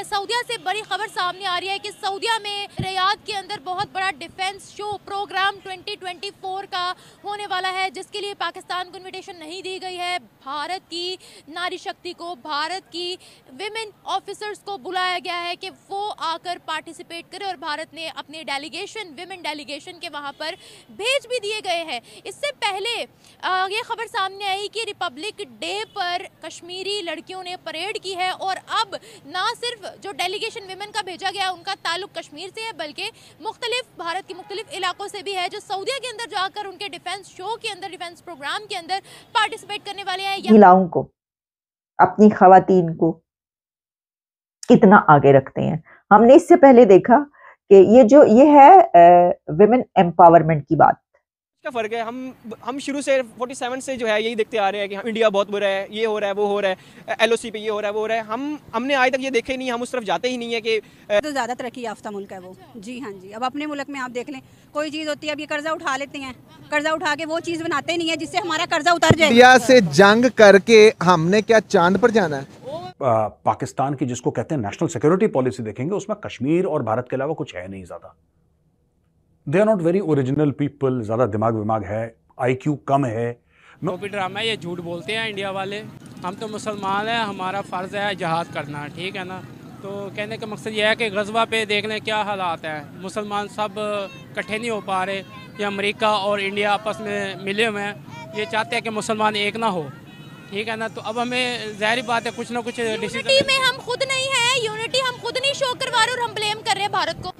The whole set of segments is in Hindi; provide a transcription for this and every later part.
सऊदीया से बड़ी खबर सामने आ रही है कि सऊदीया में रियाद के अंदर बहुत बड़ा डिफेंस शो प्रोग्राम 2024 का होने वाला है, जिसके लिए पाकिस्तान को इनविटेशन नहीं दी गई है। भारत की नारी शक्ति को, भारत की विमेन ऑफिसर्स को बुलाया गया है कि वो आकर पार्टिसिपेट करें और भारत ने अपने डेलीगेशन, विमेन डेलीगेशन के वहाँ पर भेज भी दिए गए हैं। इससे पहले ये खबर सामने आई कि रिपब्लिक डे पर कश्मीरी लड़कियों ने परेड की है और अब ना सिर्फ जो डेलीगेशन विमेन का भेजा गया उनका ताल्लुक कश्मीर से है, बल्कि भारत के मुख्तलिफ इलाकों से भी है, जो सऊदीया के अंदर जाकर उनके डिफेंस शो के अंदर, डिफेंस प्रोग्राम के अंदर पार्टिसिपेट करने वाले हैं। महिलाओं को, अपनी खवातीन को कितना आगे रखते हैं। हमने इससे पहले देखा कि ये है विमेन एम्पावरमेंट की बात। क्या फ़र्क है, हम शुरू से 47 से जो है यही देखते आ रहे हैं कि इंडिया बहुत बुरा है, ये हो रहा है, वो हो रहा है, LOC पे ये हो रहा है, वो हो रहा है। हमने आज तक ये देखे ही नहीं, हम उस तरफ जाते ही नहीं है कि तो ज़्यादा तरक्की याफ्ता मुल्क है वो। जी हाँ जी, अब अपने मुल्क में आप देख लें, कोई चीज़ होती है, अब ये कर्जा उठा लेते हैं, कर्जा उठा के वो चीज़ बनाते नहीं है जिससे हमारा कर्जा उतर जाए। इंडिया से जंग करके हमने क्या चांद पर जाना है? पाकिस्तान की जिसको कहते हैं नेशनल सिक्योरिटी पॉलिसी देखेंगे, उसमें कश्मीर और भारत के अलावा कुछ है नहीं ज्यादा। They are not very original people, ज्यादा दिमाग विमाग है, IQ कम है। कॉपी ड्रामा है, ये झूठ बोलते हैं इंडिया वाले। हम तो मुसलमान हैं, हमारा फ़र्ज़ है जिहाद करना, ठीक है ना। तो कहने का मकसद ये है कि गज़वा पे देख लें क्या हालात हैं, मुसलमान सब इकट्ठे नहीं हो पा रहे। ये अमेरिका और इंडिया आपस में मिले हुए हैं, ये चाहते हैं कि मुसलमान एक ना हो, ठीक है ना। तो अब हमें ज़ाहिर बात है कुछ ना कुछ यूनिटी में हम खुद नहीं है, यूनिटी हम खुद नहीं शो करवा रहे और हम ब्लेम कर रहे हैं भारत को।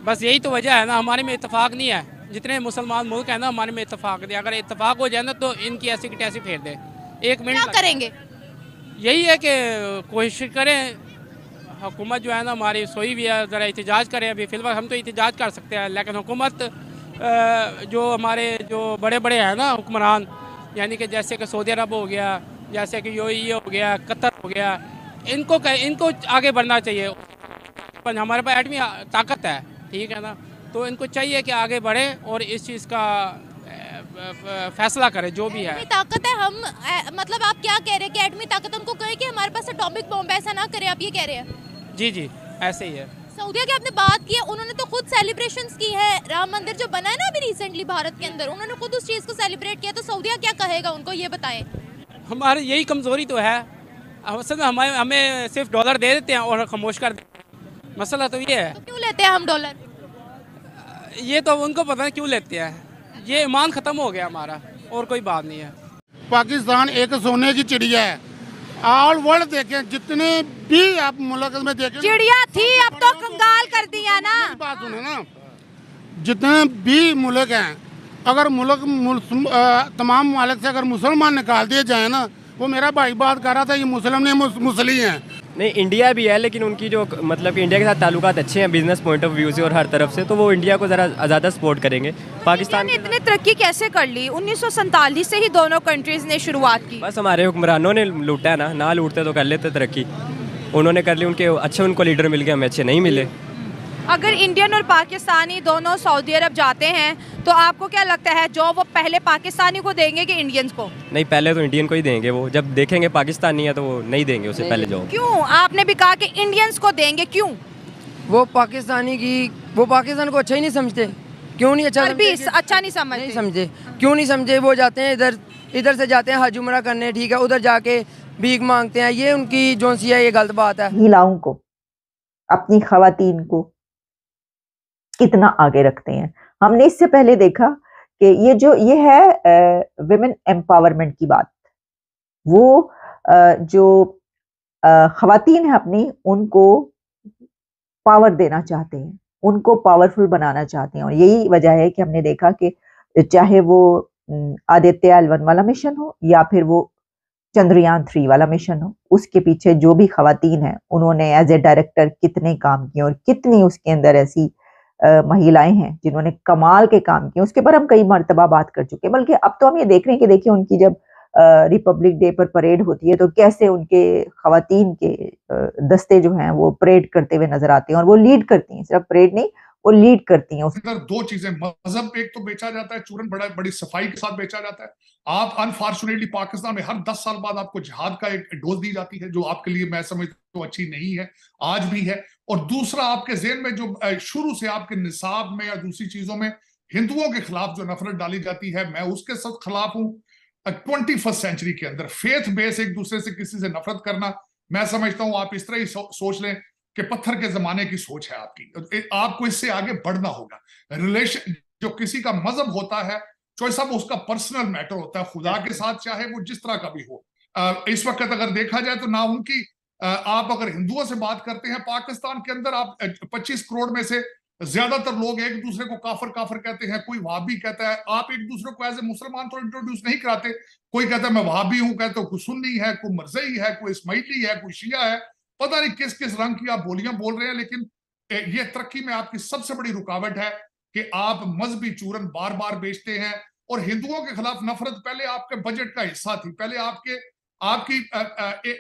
बस यही तो वजह है ना, हमारे में इत्तेफाक नहीं है। जितने मुसलमान मुल्क हैं ना, हमारे में इत्तेफाक नहीं। अगर इत्तेफाक हो जाए ना तो इनकी ऐसी की तैसी फेर दे। एक मिनट क्या करेंगे? यही है कि कोशिश करें, हुकूमत जो है ना हमारी सोई भी है, ज़रा एहतजाज करें। अभी फिलहाल हम तो एहतजाज कर सकते हैं, लेकिन हुकूमत जो हमारे जो बड़े बड़े हैं ना हुक्मरान, यानी कि जैसे कि सऊदी अरब हो गया, जैसे कि UAE हो गया, कतर हो गया, इनको आगे बढ़ना चाहिए। पर हमारे पास एटमी ताकत है, ठीक है ना। तो इनको चाहिए कि आगे बढ़े और इस चीज़ का फैसला करें जो भी है। ताकत है, हम मतलब आप क्या कह रहे हैं कि एटमी ताकत उनको कहे कि हमारे पास एटॉमिक बॉम्ब, ऐसा ना करें, आप ये कह रहे हैं? जी ऐसे ही है। सऊदीया की आपने बात की है, उन्होंने तो खुद सेलिब्रेशंस की है। राम मंदिर जो बना है ना अभी रिसेंटली भारत के अंदर, उन्होंने खुद उस चीज़ को सेलिब्रेट किया। तो सऊदीया क्या कहेगा उनको, ये बताएं। हमारी यही कमज़ोरी तो है, असल में हमें सिर्फ डॉलर दे देते हैं और खामोश कर देते हैं। मसला तो ये है। तो क्यों लेते हैं हम डॉलर? ये तो उनको पता है क्यों लेते हैं। ये ईमान ख़त्म हो गया हमारा, और कोई बात नहीं है। पाकिस्तान एक सोने की चिड़िया है। ऑल वर्ल्ड देखें, जितने भी आप मुल्क में देखें, चिड़िया थी, अब तो कंगाल कर दिया ना। बात सुने ना, जितने भी मुल्क हैं, अगर तमाम मुल्क से अगर मुसलमान निकाल दिए जाए ना, वो मेरा भाई बात कर रहा था, ये मुस्लिम नहीं मुसली हैं। नहीं, इंडिया भी है, लेकिन उनकी जो मतलब कि इंडिया के साथ ताल्लुकात अच्छे हैं बिजनेस पॉइंट ऑफ व्यू से और हर तरफ से, तो वो इंडिया को ज़रा ज़्यादा सपोर्ट करेंगे। पाकिस्तान ने इतनी तरक्की कैसे कर ली? 1947 से ही दोनों कंट्रीज़ ने शुरुआत की। बस हमारे हुक्मरानों ने लूटा है ना लूटते तो कर लेते तरक्की। उन्होंने कर ली, उनको लीडर मिल गए, हमें अच्छे नहीं मिले। अगर इंडियन और पाकिस्तानी दोनों सऊदी अरब जाते हैं तो आपको क्या लगता है, जो वो पहले पाकिस्तानी को देंगे कि इंडियंस को? नहीं, पहले तो इंडियन को ही देंगे। वो जब देखेंगे पाकिस्तानी है तो वो नहीं देंगे उसे पहले जो। क्यों? आपने भी कहा कि इंडियंस को देंगे, क्यों? वो पाकिस्तान को अच्छा ही नहीं समझते। क्यों नहीं अच्छा नहीं समझे? क्यों नहीं समझे? वो जाते हैं इधर से जाते हैं हज उमरा करने, ठीक है, उधर जाके भीख मांगते हैं। ये उनकी जो सी है, ये गलत बात है। महिलाओं को, अपनी खवातीन को कितना आगे रखते हैं। हमने इससे पहले देखा कि ये है विमेन एम्पावरमेंट की बात। वो जो खवातीन है अपनी, उनको पावर देना चाहते हैं, उनको पावरफुल बनाना चाहते हैं। और यही वजह है कि हमने देखा कि चाहे वो आदित्य L1 वाला मिशन हो या फिर वो चंद्रयान 3 वाला मिशन हो, उसके पीछे जो भी खवातीन है, उन्होंने एज ए डायरेक्टर कितने काम किए और कितनी उसके अंदर ऐसी महिलाएं हैं जिन्होंने कमाल के काम किए। उसके पर हम कई मर्तबा बात कर चुके हैं। बल्कि अब तो हम ये देख रहे हैं कि देखिए, उनकी जब रिपब्लिक डे पर परेड होती है तो कैसे उनके खवातीन के दस्ते जो हैं वो परेड करते हुए नजर आते हैं और वो लीड करती हैं। सिर्फ परेड नहीं, वो लीड करती हैं। इधर दो चीजें, मजहब एक तो बेचा जाता है, चूरन बड़ी सफाई के साथ बेचा जाता है। आप अनफॉर्चुनेटली पाकिस्तान में हर 10 साल बाद आपको जिहाद का एक डोज दी जाती है, जो आपके लिए मैं समझता हूँ अच्छी नहीं है, आज भी है। और दूसरा, आपके ज़हन में जो शुरू से आपके निसाब में या दूसरी चीजों में हिंदुओं के खिलाफ जो नफरत डाली जाती है, मैं उसके सब खिलाफ हूँ। 21वीं सेंचुरी के अंदर फेथ बेस एक दूसरे से किसी से नफरत करना, मैं समझता हूं आप इस तरह ही सोच लें कि पत्थर के जमाने की सोच है आपकी। आपको इससे आगे बढ़ना होगा। रिलेशन जो किसी का मजहब होता है, चॉइस अब उसका पर्सनल मैटर होता है खुदा के साथ, चाहे वो जिस तरह का भी हो। इस वक्त अगर देखा जाए तो ना उनकी आप अगर हिंदुओं से बात करते हैं पाकिस्तान के अंदर, आप 25 करोड़ में से ज्यादातर लोग एक दूसरे को काफर काफर कहते हैं। कोई वहाबी कहता है, आप एक दूसरे को एज ए मुसलमान तो इंट्रोड्यूस नहीं कराते। कोई कहता है मैं वहाबी हूं, कहते हो कोई सुन्नी है, कोई मरज़ई है, कोई इस्माइली है, कोई शिया है, पता नहीं किस किस रंग की आप बोलियां बोल रहे हैं। लेकिन ये तरक्की में आपकी सबसे बड़ी रुकावट है कि आप मजहबी चूरन बार बार बेचते हैं। और हिंदुओं के खिलाफ नफरत पहले आपके बजट का हिस्सा थी, पहले आपकी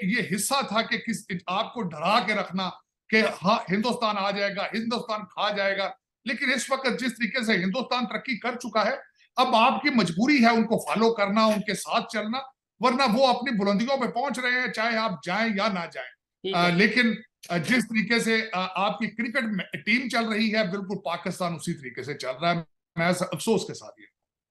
ये हिस्सा था कि किस आपको डरा के रखना कि हाँ हिंदुस्तान आ जाएगा, हिंदुस्तान खा जाएगा। लेकिन इस वक्त जिस तरीके से हिंदुस्तान तरक्की कर चुका है, अब आपकी मजबूरी है उनको फॉलो करना, उनके साथ चलना, वरना वो अपनी बुलंदियों पे पहुंच रहे हैं, चाहे आप जाएं या ना जाएं। लेकिन जिस तरीके से आपकी क्रिकेट टीम चल रही है, बिल्कुल पाकिस्तान उसी तरीके से चल रहा है, मैं अफसोस के साथ। ये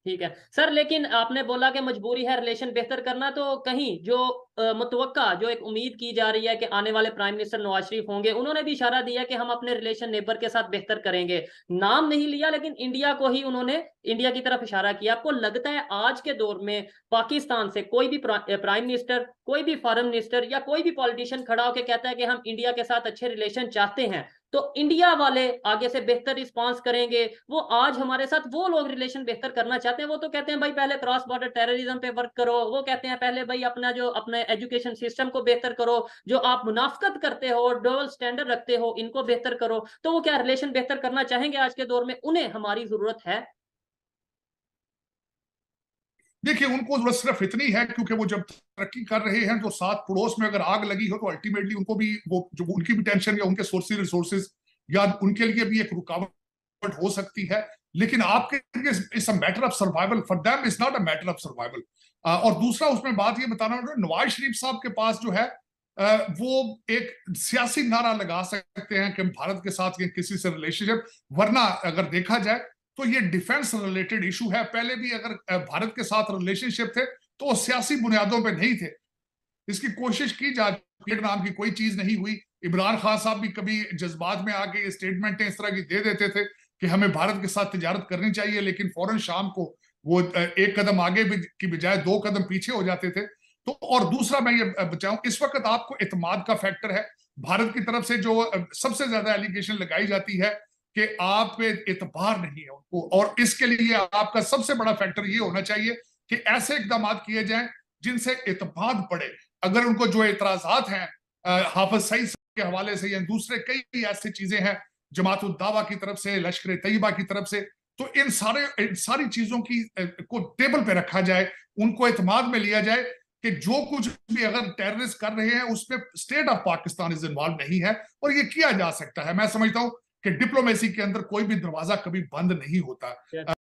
ठीक है सर, लेकिन आपने बोला कि मजबूरी है रिलेशन बेहतर करना, तो कहीं जो मुतवक्का जो एक उम्मीद की जा रही है कि आने वाले प्राइम मिनिस्टर नवाज शरीफ होंगे, उन्होंने भी इशारा दिया कि हम अपने रिलेशन नेबर के साथ बेहतर करेंगे। नाम नहीं लिया, लेकिन इंडिया को ही उन्होंने इंडिया की तरफ इशारा किया। आपको लगता है आज के दौर में पाकिस्तान से कोई भी प्राइम मिनिस्टर, कोई भी फॉरेन मिनिस्टर या कोई भी पॉलिटिशियन खड़ा होकर कहता है कि हम इंडिया के साथ अच्छे रिलेशन चाहते हैं, तो इंडिया वाले आगे से बेहतर रिस्पांस करेंगे? वो आज हमारे साथ वो लोग रिलेशन बेहतर करना चाहते हैं, वो तो कहते हैं भाई पहले क्रॉस बॉर्डर टेररिज्म पे वर्क करो, वो कहते हैं पहले भाई अपने एजुकेशन सिस्टम को बेहतर करो, जो आप मुनाफकत करते हो, डबल स्टैंडर्ड रखते हो, इनको बेहतर करो। तो वो क्या रिलेशन बेहतर करना चाहेंगे आज के दौर में? उन्हें हमारी जरूरत है? देखिए, उनको सिर्फ इतनी है क्योंकि वो जब तरक्की कर रहे हैं तो साथ पड़ोस में अगर आग लगी हो तो अल्टीमेटली उनको भी वो जो उनकी भी टेंशन या उनके सोर्सेज रिसोर्सेज या उनके लिए भी एक रुकावट हो सकती है। लेकिन आपके लिए it's a matter of survival, for them it's not a matter of survival. और दूसरा उसमें बात ये बताना, नवाज शरीफ साहब के पास जो है वो एक सियासी नारा लगा सकते हैं कि भारत के साथ किसी से रिलेशनशिप, वरना अगर देखा जाए तो ये डिफेंस रिलेटेड इशू है। पहले भी अगर भारत के साथ रिलेशनशिप थे तो वो सियासी बुनियादों पे नहीं थे। इसकी कोशिश की जा चुकी, नाम की कोई चीज नहीं हुई। इमरान खान साहब भी कभी जज्बात में आके स्टेटमेंटें इस तरह की दे देते थे कि हमें भारत के साथ तिजारत करनी चाहिए, लेकिन फौरन शाम को वो एक कदम आगे की बजाय 2 कदम पीछे हो जाते थे। तो और दूसरा मैं ये बचाऊं, इस वक्त आपको एतमाद का फैक्टर है। भारत की तरफ से जो सबसे ज्यादा एलिगेशन लगाई जाती है कि आप पे एतबार नहीं है उनको, और इसके लिए आपका सबसे बड़ा फैक्टर ये होना चाहिए कि ऐसे इकदाम किए जाएं जिनसे एतबार बढ़े। अगर उनको जो एतराजात हैं हाफिज सईद के हवाले से या दूसरे कई ऐसी चीजें हैं जमात उद दावा की तरफ से, लश्कर तैयबा की तरफ से, तो इन सारी चीजों की को टेबल पे रखा जाए, उनको एतमाद में लिया जाए कि जो कुछ भी अगर टेररिस्ट कर रहे हैं उसमें state of Pakistan is involve नहीं है, और ये किया जा सकता है। मैं समझता हूं कि डिप्लोमेसी के अंदर कोई भी दरवाजा कभी बंद नहीं होता।